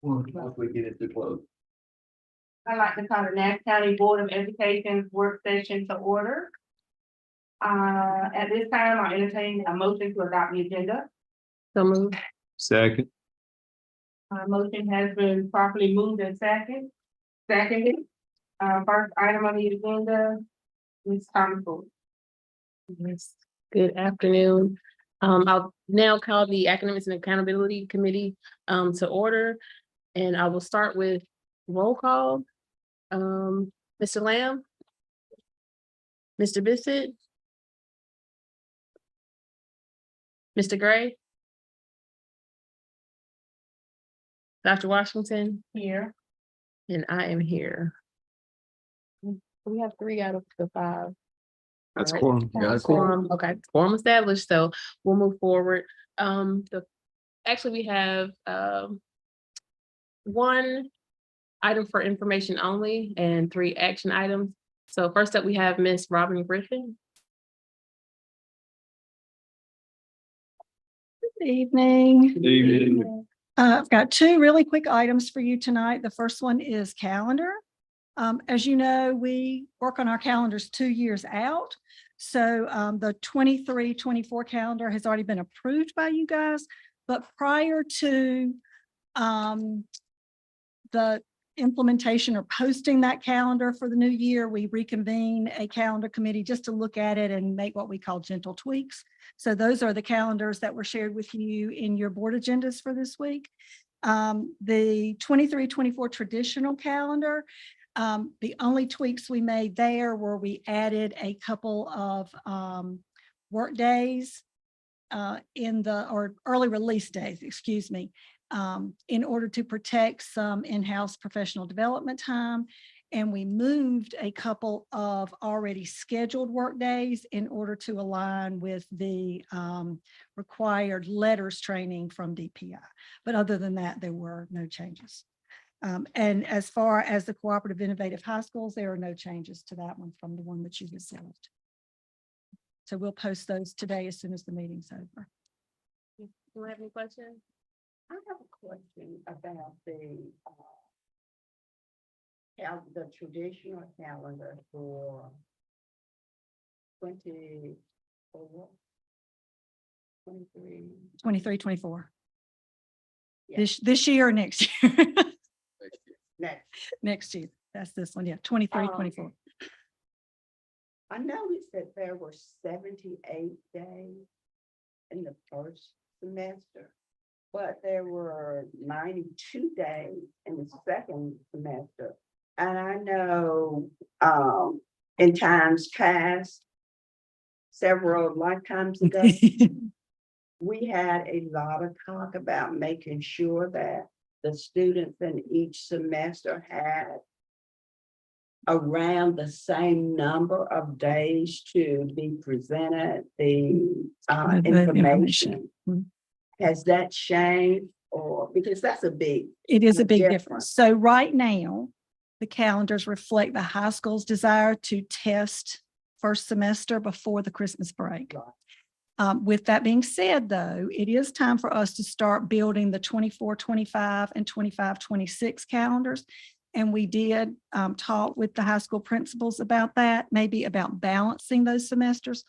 Once we get it to close. I'd like to call the Nash County Board of Education work session to order. At this time, I entertain a motion to adopt the agenda. So moved. Second. Motion has been properly moved and seconded. First item on the agenda, Ms. Thomas. Yes. Good afternoon. I'll now call the Academics and Accountability Committee to order. And I will start with roll call. Mr. Lamb? Mr. Bissett? Mr. Gray? Dr. Washington? Here. And I am here. We have 3 out of the 5. That's Right. quorum. Yeah, that's quorum. Quorum, okay, quorum established, so we'll move forward. Actually, we have 1 item for information only and 3 action items. So first up, we have Ms. Robin Griffin. Good evening. Good evening. I've got 2 really quick items for you tonight. The first one is calendar. As you know, we work on our calendars 2 years out. So the 23-24 calendar has already been approved by you guys, but prior to the implementation or posting that calendar for the new year, we reconvene a calendar committee just to look at it and make what we call gentle tweaks. So those are the calendars that were shared with you in your board agendas for this week. The 23-24 traditional calendar, the only tweaks we made there were we added a couple of work days or early release days, excuse me, in order to protect some in-house professional development time. And we moved a couple of already scheduled work days in order to align with the required letters training from DPI. But other than that, there were no changes. And as far as the cooperative innovative high schools, there are no changes to that one from the one that you received. So we'll post those today as soon as the meeting's over. Do you have any questions? I have a question about the traditional calendar for 23. 23-24. Yeah. This year or next year? Next, Next year. That's this one. Yeah, 23-24. I noticed that there were 78 days in the first semester, but there were 92 days in the second semester. And I know in times past, several lifetimes ago, we had a lot of talk about making sure that the students in each semester had around the same number of days to be presented the information. Mhm. Has that changed, or because that's a big, It is a big difference. difference. So right now, the calendars reflect the high school's desire to test first semester before the Christmas break. With that being said, though, it is time for us to start building the 24-25 and 25-26 calendars. And we did talk with the high school principals about that, maybe about balancing those semesters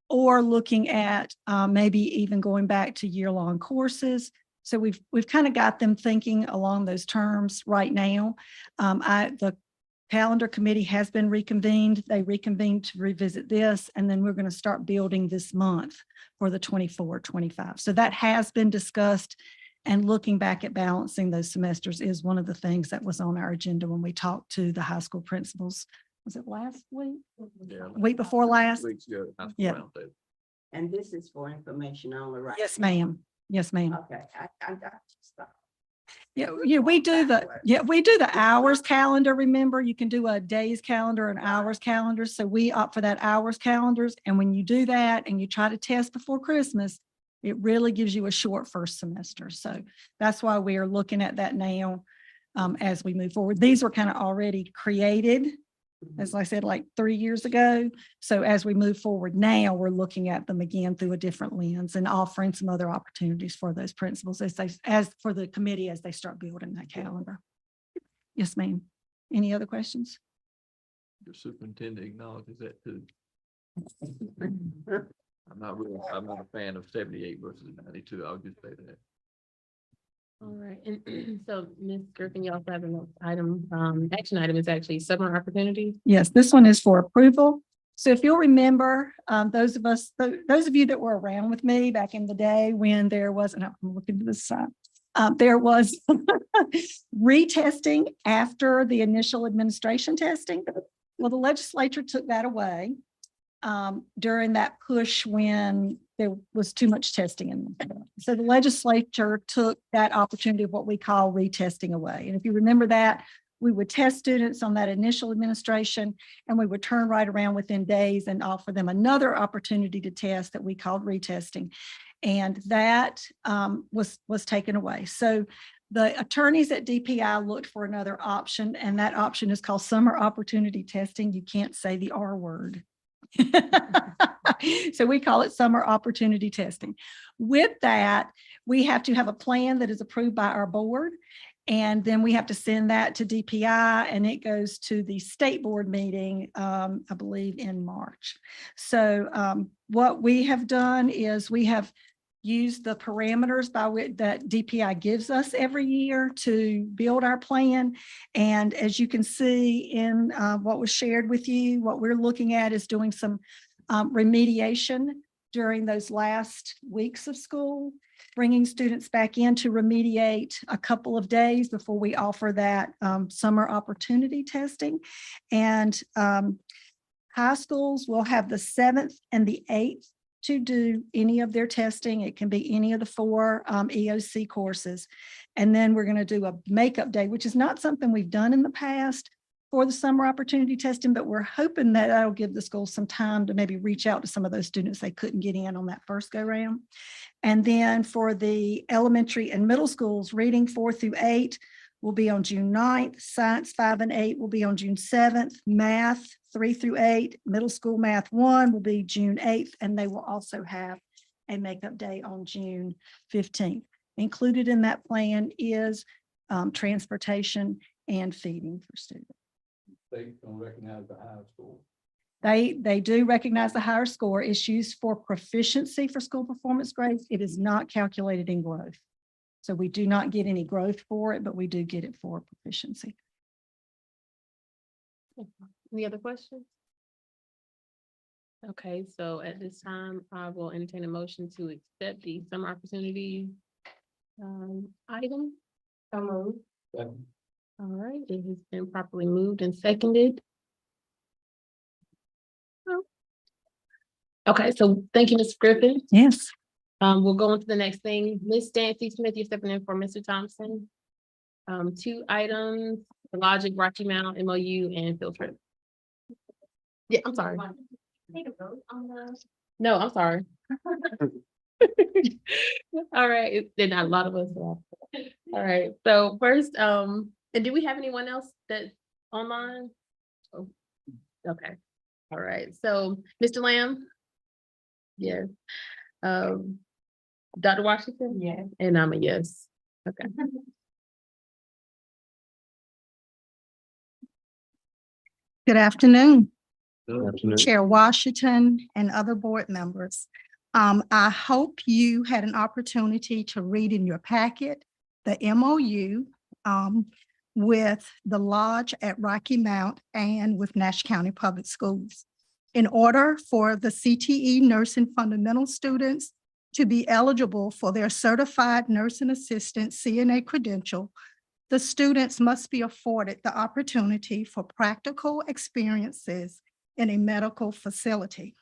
or looking at maybe even going back to year-long courses. So we've kind of got them thinking along those terms right now. The calendar committee has been reconvened. They reconvened to revisit this, and then we're going to start building this month for the 24-25. So that has been discussed, and looking back at balancing those semesters is one of the things that was on our agenda when we talked to the high school principals. Was it last week? Yeah. Week before last? Weeks ago. Yeah. and this is for information only, right? Yes, ma'am. Yes, ma'am. Okay, I got you. Stop. Yeah, we do the hours calendar. Remember, you can do a days calendar and hours calendar. So we opt for that hours calendars. And when you do that and you try to test before Christmas, it really gives you a short first semester. So that's why we are looking at that now as we move forward. These were kind of already created as I said, like 3 years ago. So as we move forward now, we're looking at them again through a different lens and offering some other opportunities for those principals as for the committee, as they start building that calendar. Yes, ma'am. Any other questions? The superintendent acknowledges that too. I'm not a fan of 78 versus 92. I'll just say that. All right, and so Ms. Griffin, you also have an item, action item is actually summer opportunities. Yes, this one is for approval. So if you'll remember, those of you that were around with me back in the day when there was, and I'm looking to the side, there was retesting after the initial administration testing. Well, the legislature took that away during that push when there was too much testing in them. So the legislature took that opportunity of what we call retesting away. And if you remember that, we would test students on that initial administration, and we would turn right around within days and offer them another opportunity to test that we called retesting. And that was taken away. So the attorneys at DPI looked for another option, and that option is called summer opportunity testing. You can't say the R word. So we call it summer opportunity testing. With that, we have to have a plan that is approved by our board. And then we have to send that to DPI, and it goes to the state board meeting, I believe in March. So what we have done is we have used the parameters by which that DPI gives us every year to build our plan. And as you can see in what was shared with you, what we're looking at is doing some remediation during those last weeks of school, bringing students back in to remediate a couple of days before we offer that summer opportunity testing. And high schools will have the 7th and the 8th to do any of their testing. It can be any of the 4 EOC courses. And then we're going to do a makeup day, which is not something we've done in the past for the summer opportunity testing, but we're hoping that that'll give the schools some time to maybe reach out to some of those students they couldn't get in on that first go round. And then for the elementary and middle schools, reading 4 through 8 will be on June 9th, science 5 and 8 will be on June 7th, math 3 through 8, middle school math 1 will be June 8th, and they will also have a makeup day on June 15th. Included in that plan is transportation and feeding for students. They don't recognize the high school. They do recognize the higher score. It's used for proficiency for school performance grades. It is not calculated in growth. So we do not get any growth for it, but we do get it for proficiency. Any other questions? Okay, so at this time, I will entertain a motion to accept the summer opportunity item. So moved. All right, it has been properly moved and seconded. Okay, so thank you, Ms. Griffin. Yes. We'll go on to the next thing. Ms. Dancy Smith, you're stepping in for Mr. Thompson. 2 items, the Logic Rocky Mount MOU and field trip. Yeah, I'm sorry. No, I'm sorry. All right, then a lot of us. All right, so first, and do we have anyone else that's online? Oh, okay, all right, so Mr. Lamb? Yes. Dr. Washington? Yes. And I'm a yes. Okay. Good afternoon, Afternoon. Chair Washington and other board members. I hope you had an opportunity to read in your packet the MOU with the lodge at Rocky Mount and with Nash County Public Schools. In order for the CTE nursing fundamental students to be eligible for their certified nursing assistant CNA credential, the students must be afforded the opportunity for practical experiences in a medical facility.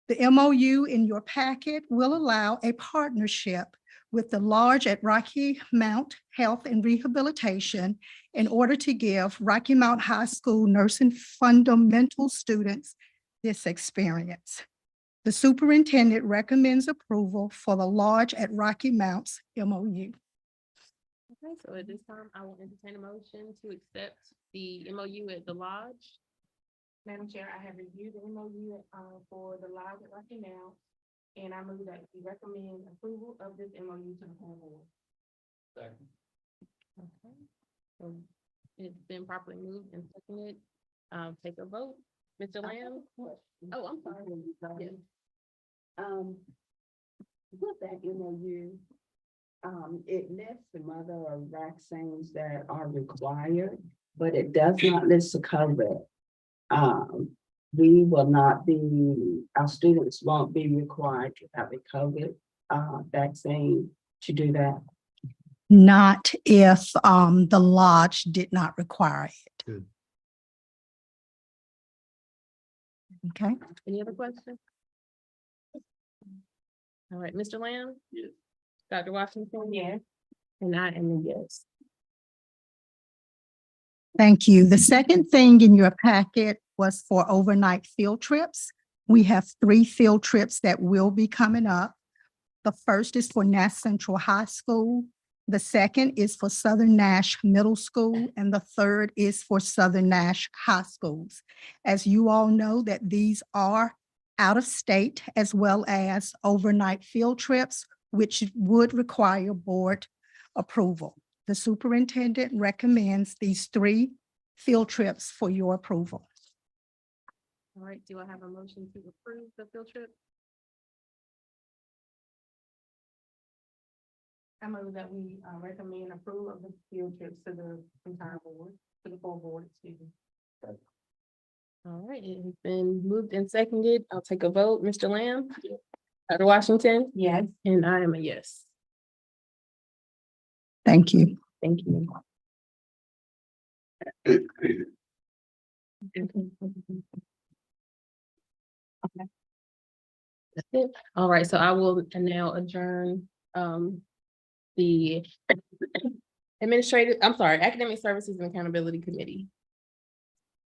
The MOU in your packet will allow a partnership with the lodge at Rocky Mount Health and Rehabilitation in order to give Rocky Mount High School nursing fundamental students this experience. The superintendent recommends approval for the lodge at Rocky Mount's MOU. Okay, so at this time, I will entertain a motion to accept the MOU at the lodge. Madam Chair, I have reviewed the MOU, for the live at Rocky Now, and I move that we recommend approval of this MOU to the whole board. Second. Okay. So it's been properly moved and seconded. Take a vote. Mr. Lamb? Oh, I'm sorry. Yes. With that MOU, it lists some other vaccines that are required, but it does not list the COVID. We will not be, our students won't be required to have a COVID vaccine to do that. Not if the lodge did not require it. Good. Okay, Any other questions? All right, Mr. Lamb? Yes. Dr. Washington? Yes. And I am a yes. thank you. The second thing in your packet was for overnight field trips. We have 3 field trips that will be coming up. The first is for Nash Central High School. The second is for Southern Nash Middle School, and the third is for Southern Nash High Schools. As you all know, that these are out of state as well as overnight field trips, which would require board approval. The superintendent recommends these 3 field trips for your approval. All right, do I have a motion to approve the field trip? I move that we, recommend approval of the field trips to the entire board, to the full board, excuse me. All right, it has been moved and seconded. I'll take a vote. Mr. Lamb? Dr. Washington? Yes. And I am a yes. Thank you. Thank you. That's it. All right, so I will now adjourn the Academic Services and Accountability Committee.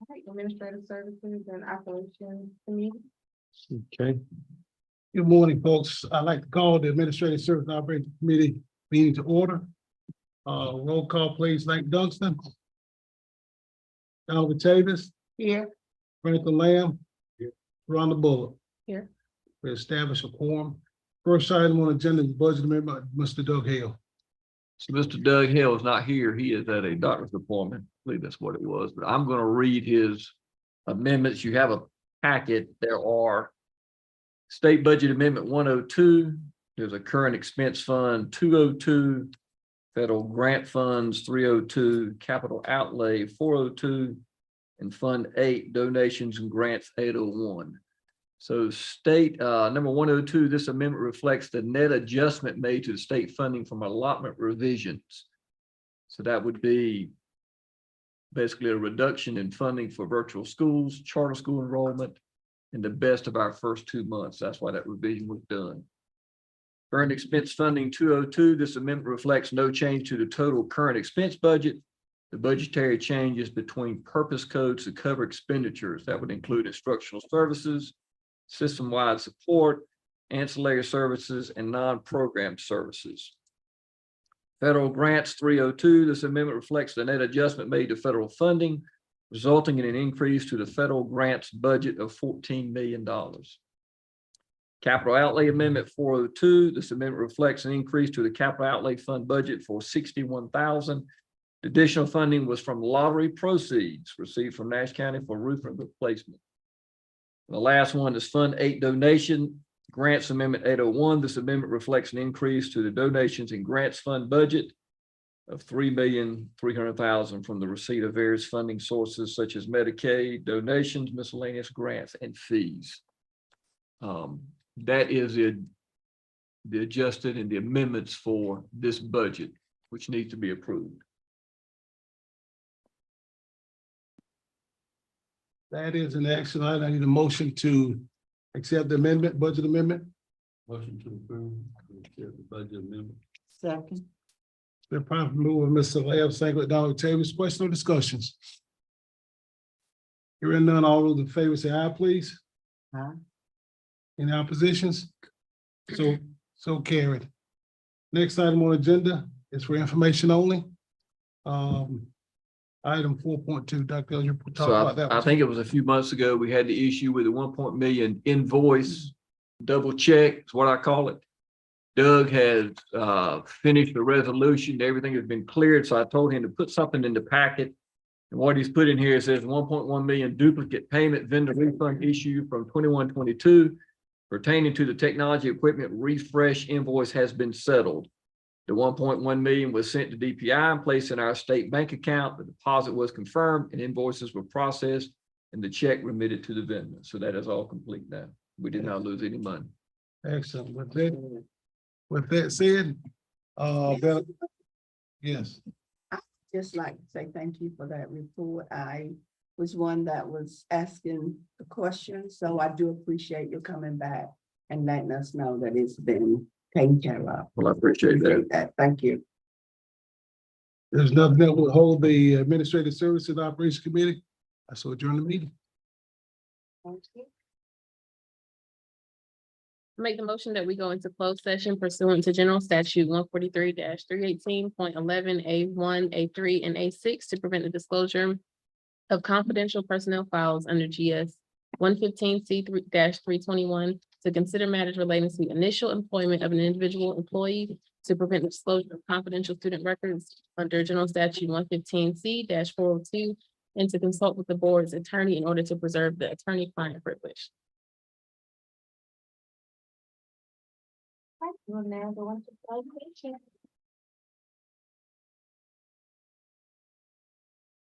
All right, Administrative Services and Operations Committee. Okay, Good morning, folks. I'd like to call the Administrative Service Operations Committee meeting to order. Roll call, please. Lake Dunstan. Alvin Tavis. Here. Franklin Lamb. Rhonda Bullock. Here. We establish a quorum. First item on the agenda is budget amendment, Mr. Doug Hale. So Mr. Doug Hill is not here. He is at a doctor's appointment. I believe that's what it was, but I'm going to read his amendments. You have a packet. There are State Budget Amendment 102. There's a current expense fund 202, federal grant funds 302, capital outlay 402, and Fund 8 donations and grants 801. So state number 102, this amendment reflects the net adjustment made to the state funding from allotment revisions. So that would be basically a reduction in funding for virtual schools, charter school enrollment, in the best of our first 2 months. That's why that revision was done. Current expense funding 202, this amendment reflects no change to the total current expense budget. The budgetary changes between purpose codes to cover expenditures. That would include instructional services, system-wide support, ancillary services, and non-program services. Federal grants 302, this amendment reflects the net adjustment made to federal funding, resulting in an increase to the federal grants budget of $14 million. Capital outlay amendment 402, this amendment reflects an increase to the capital outlay fund budget for $61,000. Additional funding was from lottery proceeds received from Nash County for roof replacement. The last one is Fund 8 donation grants amendment 801. This amendment reflects an increase to the donations and grants fund budget of $3,300,000 from the receipt of various funding sources such as Medicaid, donations, miscellaneous grants, and fees. That is the adjusted and the amendments for this budget, which needs to be approved. That is an action item. I need a motion to accept the amendment, budget amendment. Motion to approve the budget amendment. Second. Been properly moved with Mr. Lamb, second with Dr. Tavis. Questions or discussions? Hearing none, all those in favor say aye, please. Aye. Any oppositions? So carried. Next item on the agenda is for information only. Item 4.2, Dr. Hill, you talked So about that. I think it was a few months ago, we had the issue with the 1 million invoice, double check is what I call it. Doug has finished the resolution, everything has been cleared, so I told him to put something in the packet. And what he's put in here says 1.1 million duplicate payment vendor refund issue from 21-22 pertaining to the technology equipment refresh invoice has been settled. The 1.1 million was sent to DPI and placed in our state bank account. The deposit was confirmed and invoices were processed and the check remitted to the vendor. So that is all complete now. We did not lose any money. Excellent. With that said, yes, Just like to say thank you for that report. I was one that was asking the question, so I do appreciate you coming back and letting us know that it's been taken care of. Well, I appreciate that. Thank you. there's nothing that will hold the Administrative Services and Operations Committee. I so adjourn the meeting. Make the motion that we go into closed session pursuant to General Statute 143-318.11 A1, A3, and A6 to prevent the disclosure of confidential personnel files under GS 115C3-321 to consider matters relating to initial employment of an individual employee, to prevent the disclosure of confidential student records under General Statute 115C-402, and to consult with the board's attorney in order to preserve the attorney-client privilege. We'll now go into closed session.